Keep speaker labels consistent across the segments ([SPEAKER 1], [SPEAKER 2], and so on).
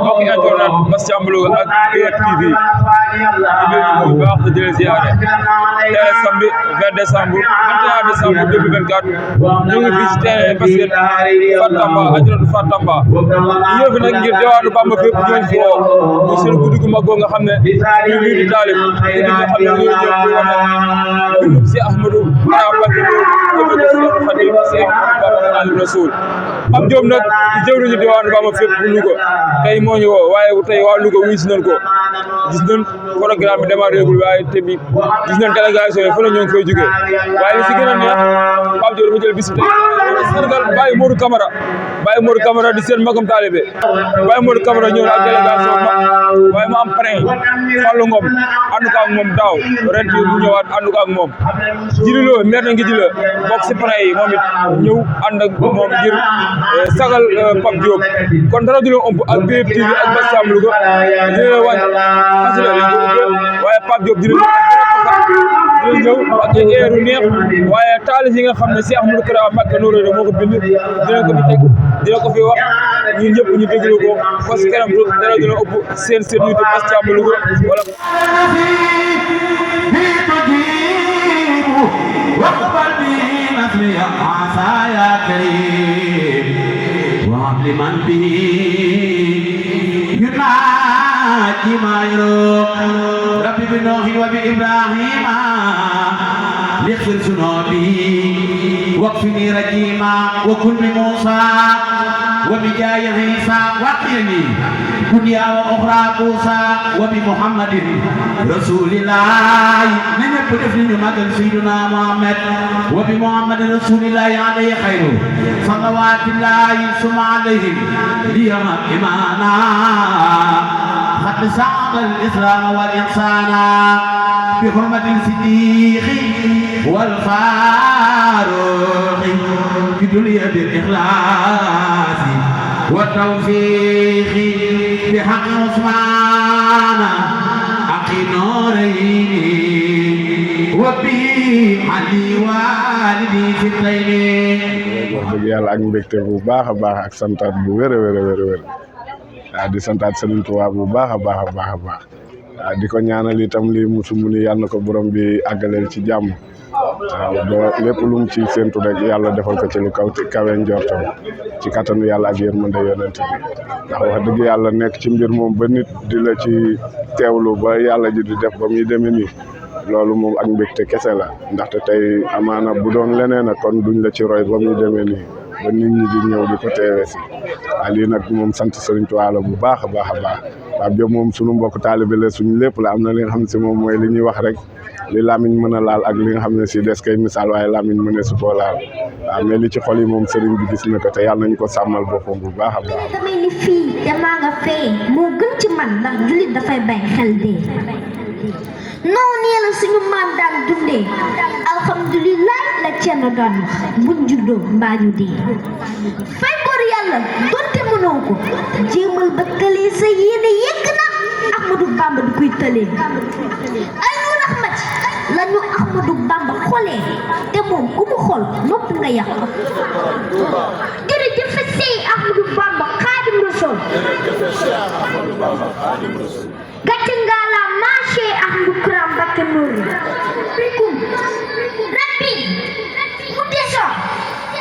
[SPEAKER 1] mbokk internet Bass Thiam Louga ak IYAT TV ñu ngi baax di leen ziare tey samedi 20 décembre 21 décembre 2024 ñu ngi fii ci terrain basket Fatamba Adjaratou Fatamba ñu ñëw fi nag ngir diwaanu Bamba fépp ñooñu fi woo muy seen guddi gu mag nga xam ne ñu ngi di taalib guddi nga xam ne ñooy ñëw di wane bindum si Ahmadou Kara Mbacké Lo jëme ko si Khadim si Ahmadou Bamba Khadimu Rasul Pape Diop nag di jëw nañu diwaanu Bamba fépp bu Louga tey moo ñu woo waaye tey waa Louga wuy si nañ ko gis nañ programme bi démarré gul waaye te bi gis nañ délégation yi fu la ñoo ngi fay jógee waaye li si gën a neex Pape Diop dafa jël bis tey Sénégal Baye Modou Camara di seen magam taalibe Baye Modou Camara ñëw na ak délégation mag waaye mu am parrain Fallou Ngom ànd ko ak moom daaw ren bi mu ñëwaat ànd ko ak moom Jililo maire na ngi ji la bokk si parrain yi moom it ñëw ànd ak moom ngir sagal Pape Diop kon dara du leen ëmb ak IYAT TV ak Bass Thiam Louga dina wàññi xasida lañ ko ubbee waaye Pape Diop dina ñëw ak ay eeru neex waaye taalif yi nga xam ne si Ahmadou Kara Mbacké Noreyni moo ko bind dina ko fi teg dina ko fi wax ñun ñëpp ñu déglu ko parce que kanam dara dina ëpp seen YouTube Bass Thiam Louga wala
[SPEAKER 2] لمن به يناجي ما يروق ربي بنوح وبإبراهيم ليغفر ذنوبي واكفني رجيما وكل موسى وبجاه عيسى وقيني دنيا واخرى موسى وبمحمد رسول الله من يبدفني مدن سيدنا محمد وبمحمد رسول الله عليه خير صلوات الله ثم عليهم ليوم إيمانا قد سعد الإسلام والإحسان بحرمة الصديق والفاروق في دنيا بالإخلاص والتوفيق بحق عثمان أخي نورين وبه علي والدي في الطيب.
[SPEAKER 3] wax dëgg yàlla ak mbégte bu baax a baax ak santaat bu wér di santaat Sëriñ Tuubaa bu baax a baax waaw di ko ñaanal itam lii musu mu ni yàlla na ko borom bi àggaleel ci jàmm waaw ba lépp lu mu ci séntu rek yàlla defal ko ci lu kawe njortam ci kattanu yàlla ak yërmande yonent bi ndax wax dëgg yàlla nekk ci mbir moom ba nit di la ci teewlu ba yàlla ji di def ba muy demee nii loolu moom ak mbégte kese la ndaxte tey amaana bu doon leneen kon duñ la ci roy ba muy demee nii ba nit ñi di ñëw di ko teewee si lii nag moom sant Sëriñ Tuubaa la bu baax a baax Pape Diop moom sunu mbokk taalibe la suñu lépp la am na li nga xam ne si moom mooy li ñuy wax rek li làmmiñ mën a laal ak li nga xam ne si des kay misaal waaye làmmiñ mën a su koo laal waaw mais li ci xol yi moom sëriñ bi gis na ko te yàlla nañu ko sàmmal boppam bu baax a baax.
[SPEAKER 4] damay ni fii damaa nga fee moo gën ci man ndax jullit dafay bay xel dee noonu nee la suñu maam daan dundee alhamdulilah la cenn doon wax buñ juddoo mbaa ñu dee fay bor yàlla donte mënoo ko jéemal ba tëlee sa yéene yegg na Ahmadou Bamba du koy tëlee ay ñu raxmati la ñu Ahmadou Bamba xoolee te moom ku mu xool noppi nga yàq jërëjëf sey Ahmadou Bamba Xaadimu Rasuul gàcce nga la marché Ahmadou Kara Mbacké Noreyni bikum rabbi mu deso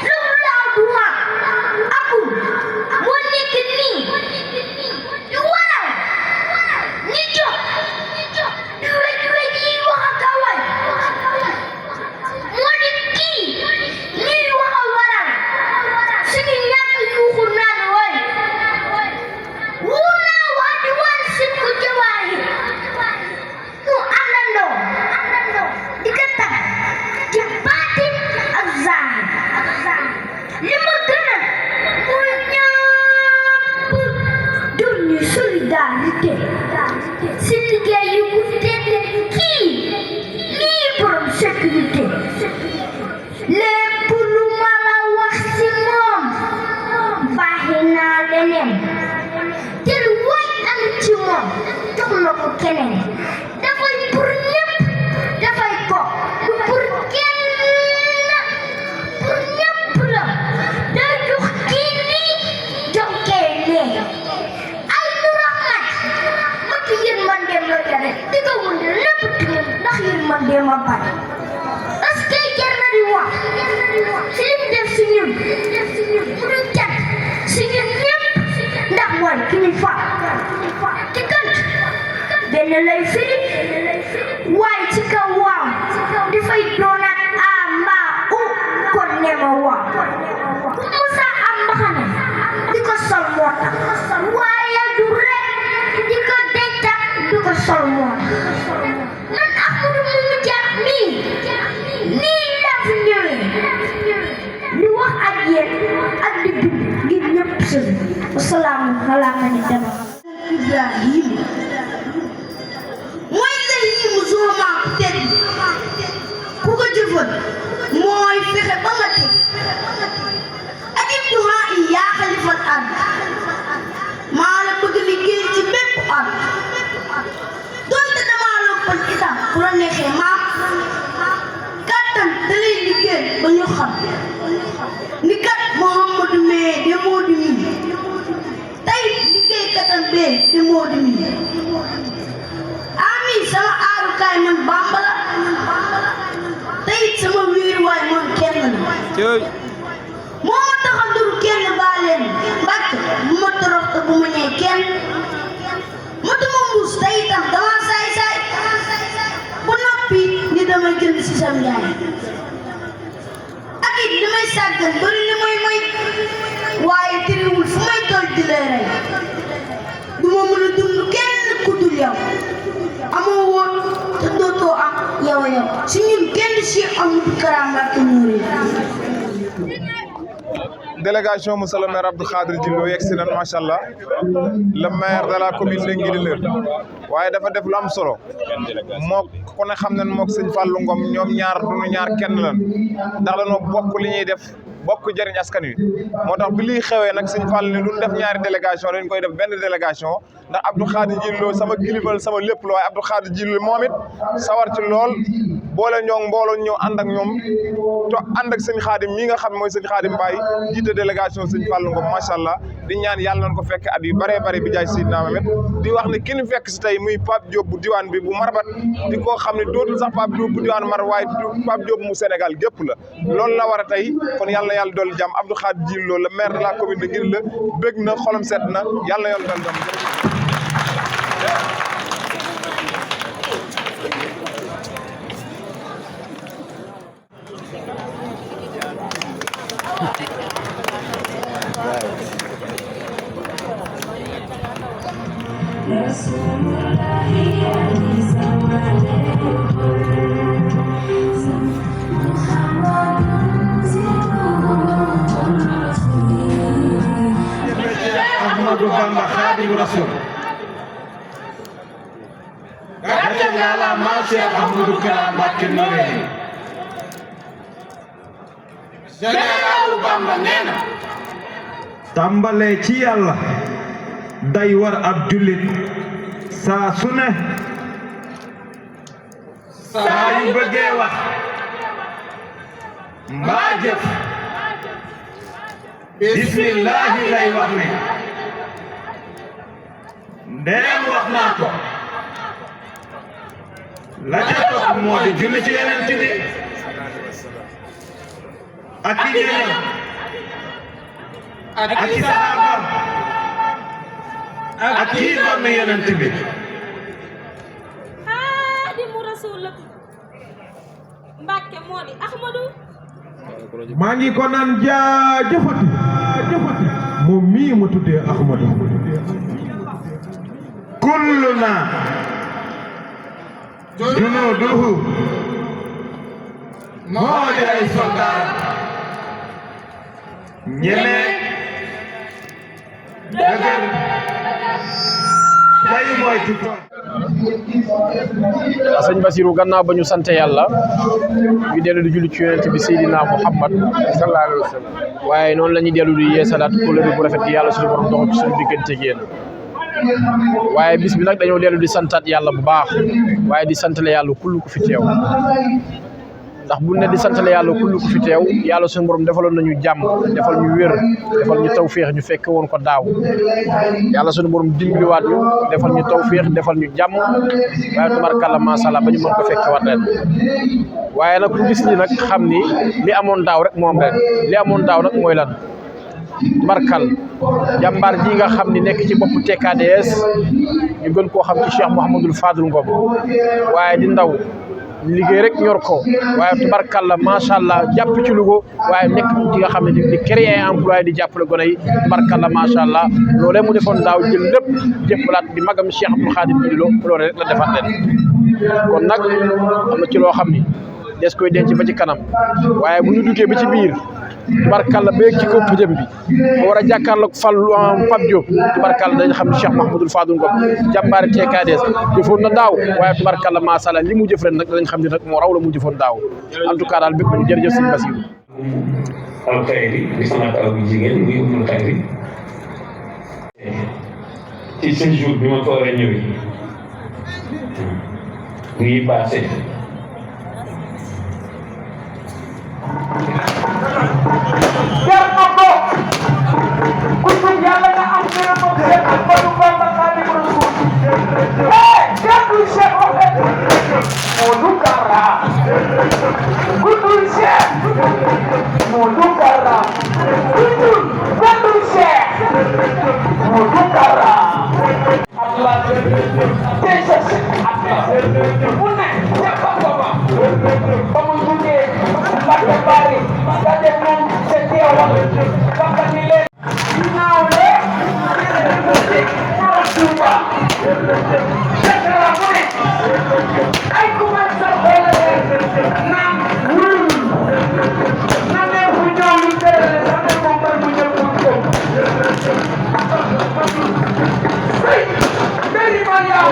[SPEAKER 4] lu laa duma akum moo nekk nii du waral ni jóg du wej yi wax ak a way moo di kii ñuy wax a waral suñu ñàkk yuuxu naan way wuur naa waa di wan sim ko jawaay mu àndandoo di ko tag ci baatin ak zaahir li ma gën a mooy ñëpp doon ñu solidarité si liggéey yu bu tedd kii lii borom sécurité lépp lu ma la wax si moom baaxee naa leneen te lu waay am ci moom jox na ko keneen dafay pour ñëpp dafay ko pour kenn pour ñëpp la da jox kii lii jox kee lee ay pare parce que jar na di wax si lim def si ñun mu du cat si ñun ñëpp ndax mooy ki ñu fa te kant benn lay firi waaye ci kaw waaw dafay doonaat a mbaa u kon ne ma waaw ku musa am mbaxane di ko sol moo tax waaye du rek di ko denca di ko sol moo tax man Ahmadu mu jaar nii la fi ñëwee di wax ak yéen ak di bind ngir ñëpp sëñ wasalaamu ala man dama Ibrahim mooy la yi mu suma maam tedd ku ko jëfal mooy fexe ba nga teg ak it duhaa yi yaa xalifal àdd maa la bëgg liggéey ci bépp àdd donte damaa loppal itam ku la neexee maam kàttan da lay liggéey ba ñu xam ni kat Muhammadu mee de moo di mi tey liggéey katam bee de moo di mi ami sama aarukaay man Bàmba la tey sama wéeruwaay man kenn la moo ma tax a duru kenn baa leen mbàkk bu ma torox te bu ma ñee kenn matuma mbuus tey itam dama saay bu noppi ni damay jënd si sam njaay ak it li may sàggan bari li mooy waaye tëriwul fu may toll di lay rey du ma mën a dund kenn ku dul yow amoo woon te dootoo am yow si ñun kenn si Amadou Kara Mbacké Noreyni
[SPEAKER 5] délégation monsieur le maire Abdou Khadre Djillo yegsi na macha allah le maire de la commune de Nguidileur waaye dafa def lu am solo mook ku ne xam nañ mook sëñ Fallou Ngom ñoom ñaar duñu ñaar kenn lan ndax dañoo bokk li ñuy def bokk jëriñ askan wi moo tax bi liy xewee nag sëñ Fallou ni duñ def ñaari délégation dañ koy def benn délégation ndax Abdou Khadre Djillo sama kilifal sama lépp la waaye Abdou Khadre Djillo moom it sawar ci lool boole ñoo mbooloo ñëw ànd ak ñoom to ànd ak sëñ Khadim mii nga xam mooy sëñ Khadim Mbaye jiite délégation sëñ Fallou Ngom macha allah di ñaan yàlla nañ ko fekk at yu bëree bëri bi jaay Seydina Mohamed di wax ne ki ñu fekk si tey muy Pape Diop bu diwaan bi bu Marbat di koo xam ne dootul sax Pape Diop bu diwaan Mar waaye Pape Diop mu Sénégal gépp la loolu la war a tey kon yàlla na yàlla dolli jàmm Abdou Khadre Djillo le maire de la commune de Nguidileur bëgg na xolam sedd na yàlla na yàlla dolli jàmm.
[SPEAKER 2] Ahmadou Bamba Khadimu Rasul gàcce yàlla ma Cheikh Ahmadou Kara Mbacké Noreyni Général Bamba nee na tàmbalee ci yàlla day war ab jullit saa su ne saa yu bëggee wax mbaa jëf bismillahi lay wax ne ndeem wax naa ko la ca topp moo di julli ci yeneen bi ak i ñeneen ak i saxaabam ak i doon yeneen bi
[SPEAKER 6] Xaadimu Rasuul Mbacké moo di Ahmadou
[SPEAKER 7] maa ngi ko naan jaajëfati moom mii ma tuddee Ahmadou
[SPEAKER 2] kulluna junuuduhu moo di ay soldaar ñeme dëgër tey mooy ci tool
[SPEAKER 8] sëñ Basirou gannaaw ba ñu sante yàlla ñu dellu di julli ci yonent bi Seydina Muhammad sallallahu alayhi wa sallam waaye noonu la ñuy dellu di yeesalaat kóllëre bu rafet gi yàlla suñu borom doxal ci suñu diggante ak yéen waaye bis bi nag dañoo dellu di santaat yàlla bu baax waaye di santale yàlla kull ku fi teew ndax bu ne di santale yàlla kullu ku fi teew yàlla suñu borom defaloon nañu jàmm defal ñu wér defal ñu tawféex ñu fekk woon ko daaw yàlla suñu borom dimbaliwaat ñu defal ñu tawféex defal ñu jàmm waaye tubarkàlla macha allah ba ñu mën ko fekke waat ren waaye nag ku gis li nag xam ni li amoon daaw rek moom ren li amoon daaw nag mooy lan tubarkal jàmbaar ji nga xam ni nekk ci bopp TKDS ñu gën koo xam ci Cheikh Mouhamadul Fadul Ngom waaye di ndaw liggéey rek ñor ko waaye tubarkalla macha allah jàpp ci Louga waaye nekk ci nga xam ne di créer emploi di jàppale gone yi tubarkalla macha allah loolee mu defoon daaw jël lépp jëppalaat di magam Cheikh Abdoul Khadir Dilo loolu rek la defaat leen kon nag am na ci loo xam ni des koy denc ba ci kanam waaye bu ñu duggee ba ci biir tubarkalla beeg ci kaw pëjëm bi ba war a jàkkaarloog Pape Diop tubarkalla dañ xam ne Cheikh Mahmoudou Fadul Ngom jàmbaari TKDS jëfoon na daaw waaye tubarkalla macha allah li mu jëf ren nag danañ xam ne nag moo raw la mu jëfoon daaw en tout cas daal bépp ñu jërëjëf sëñ Bassirou
[SPEAKER 9] alxayri di sama taw bu jigéen muy umul xayri ci séjour bi ma ko war a ñëwee muy passé
[SPEAKER 10] jar na ko ku jub yàlla nga am dina ko Cheikh Ahmadou Bamba Khadimu Rasul gàddu Cheikh Modou Kara gudul Cheikh Modou Kara gudul Cheikh Modou Kara Allah déjà Allah mu ne Cheikh Bamba ba mu jugee Mbacke Bari nga dem moom ca teewal Bamba ni leen ginnaaw le Mara Touba Cheikh mu ne ay commencé naan wul na ne fu ñëw ñu tëral sa ne moom ba mu ñëw ko sëy mbiri ma yow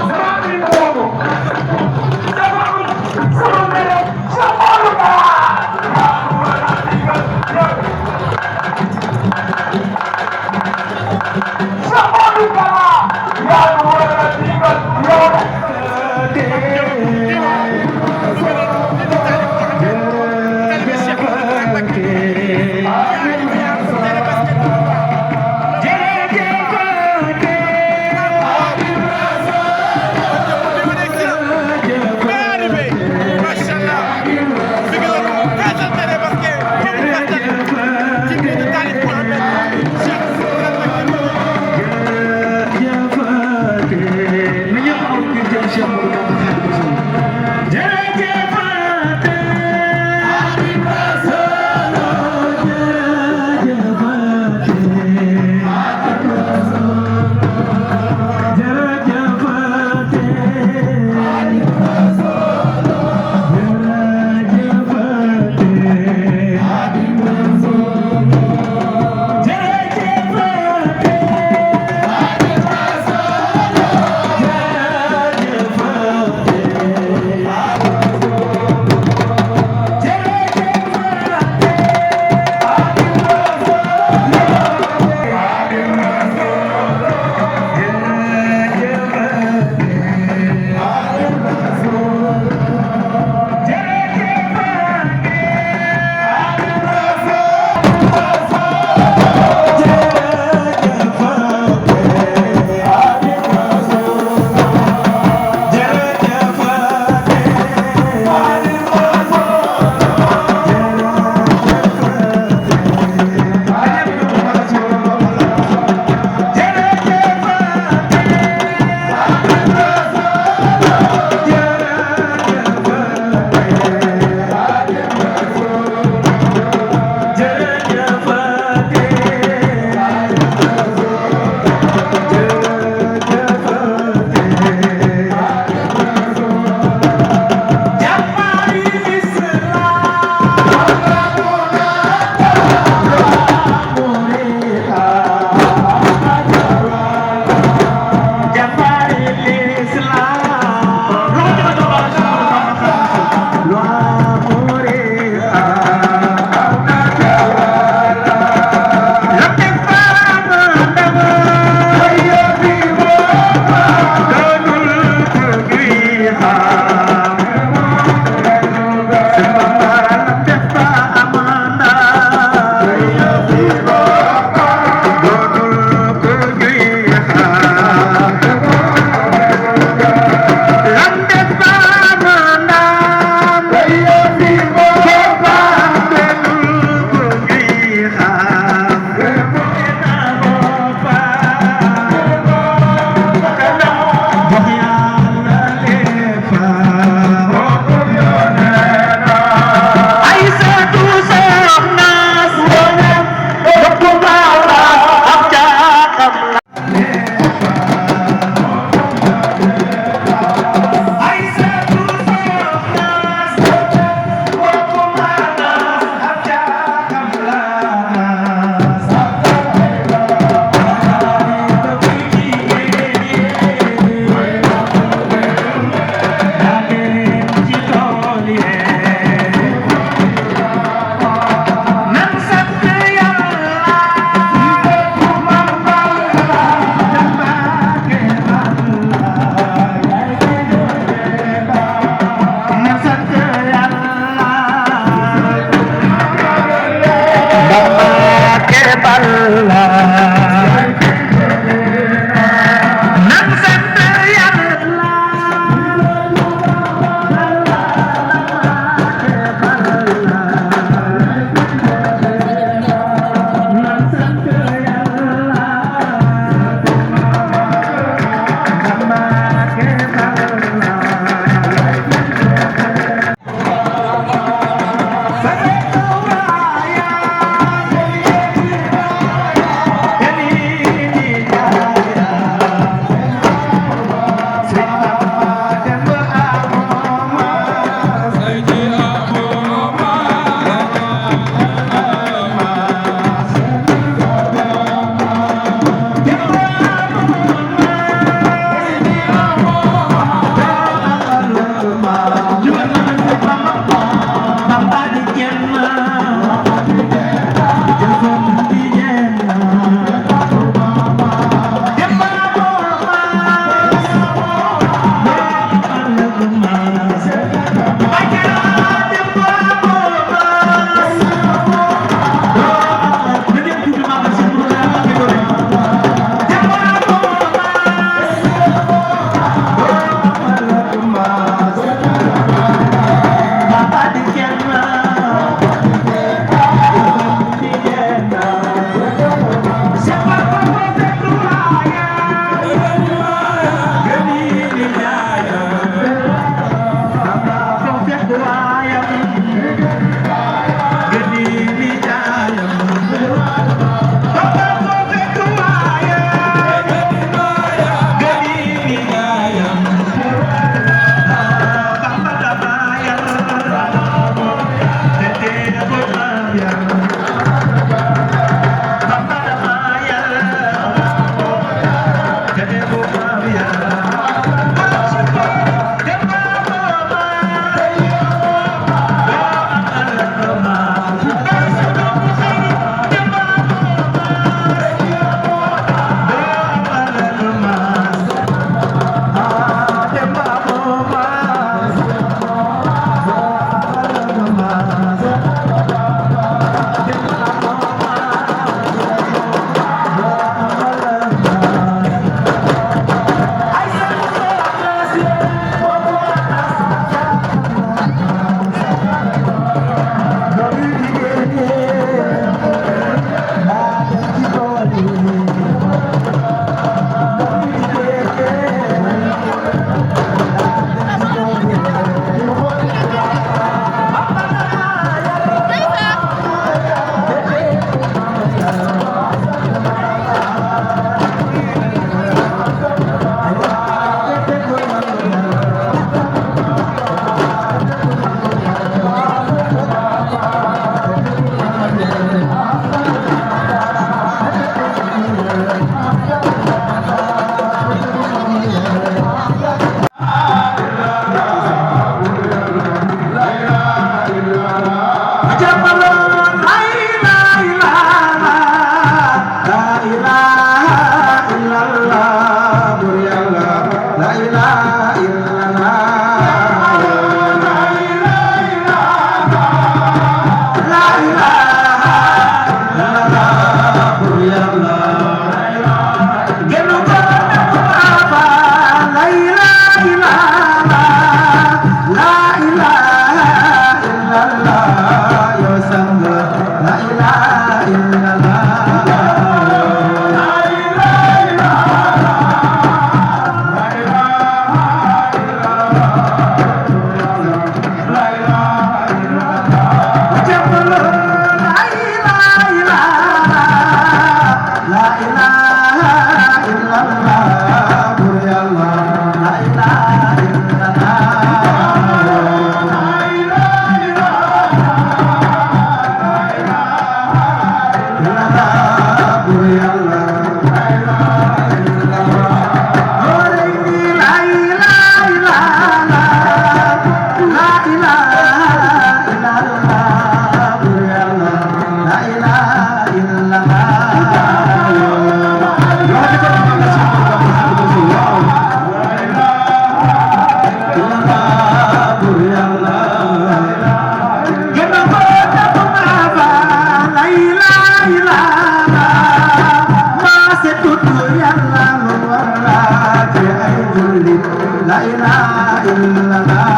[SPEAKER 10] sama bi moomu dafa am sama mbere sa xoolu jullit la ilaha illallah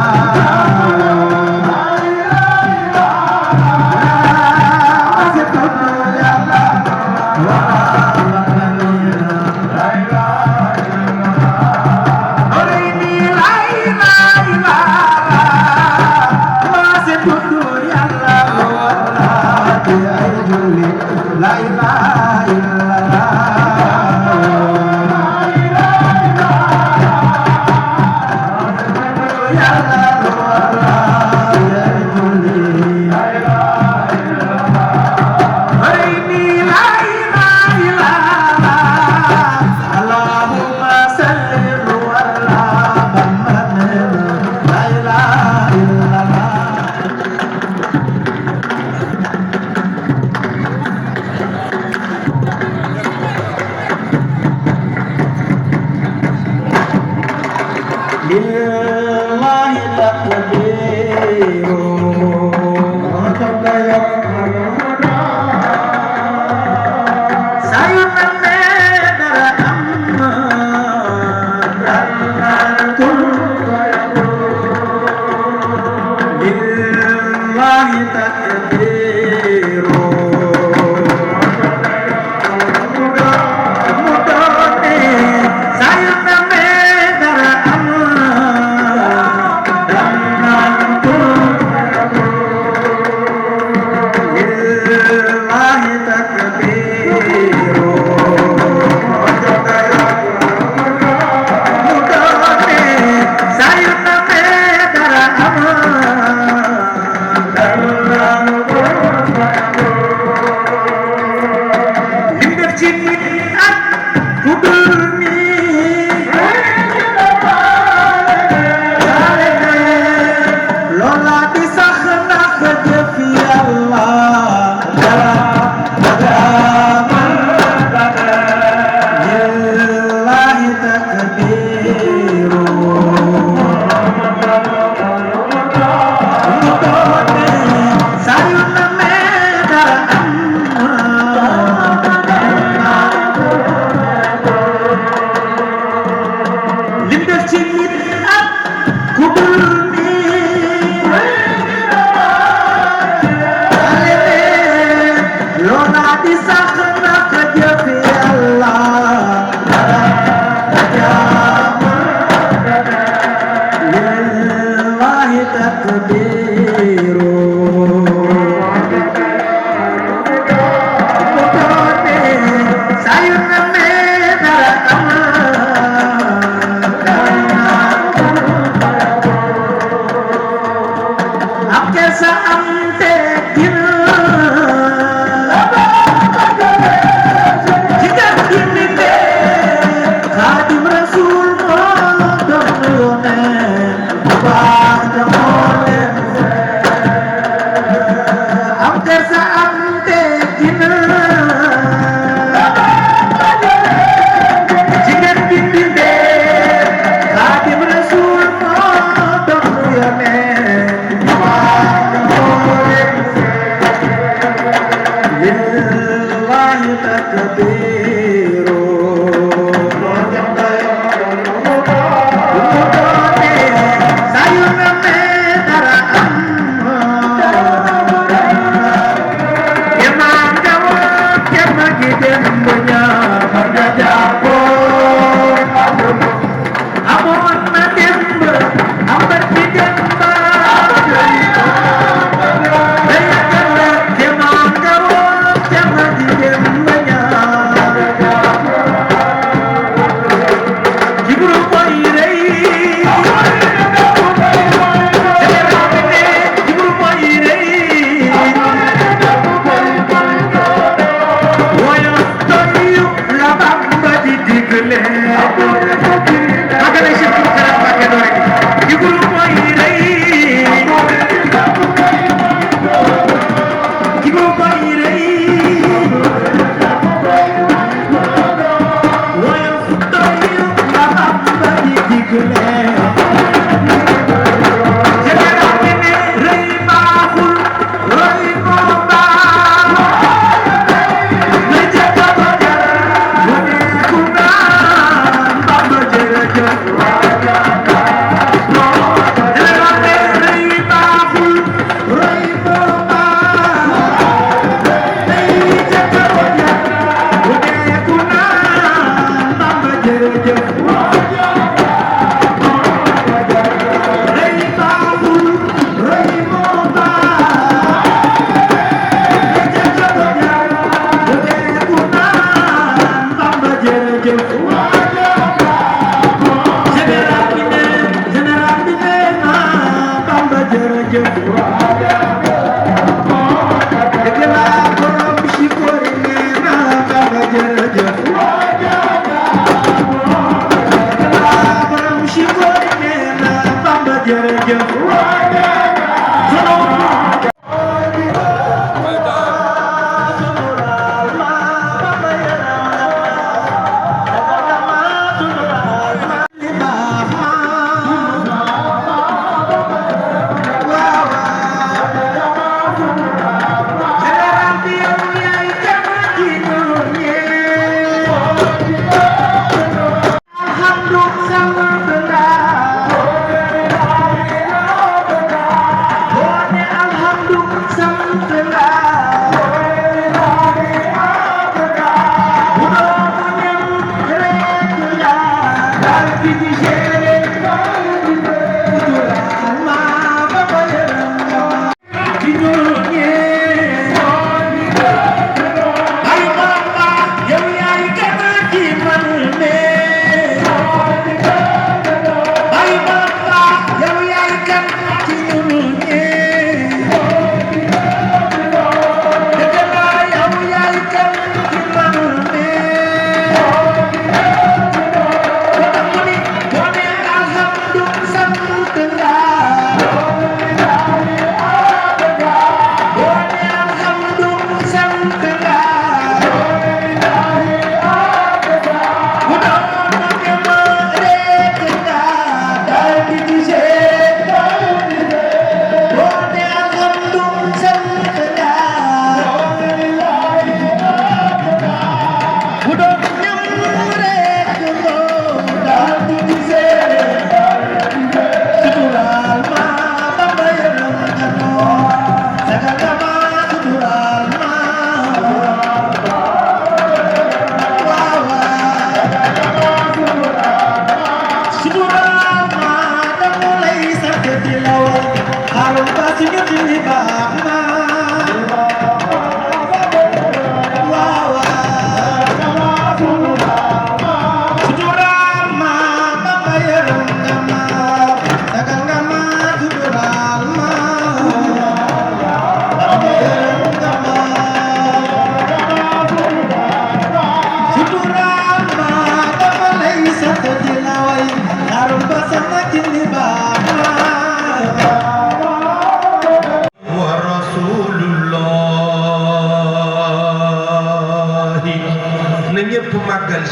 [SPEAKER 10] La ilaha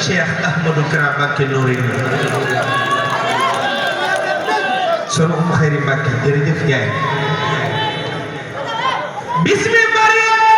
[SPEAKER 11] Cheikh Ahmadou Kara Mbacké Noreyni solo mu xëyri Mbacké jërëjëf Ndiaye bismi Mariama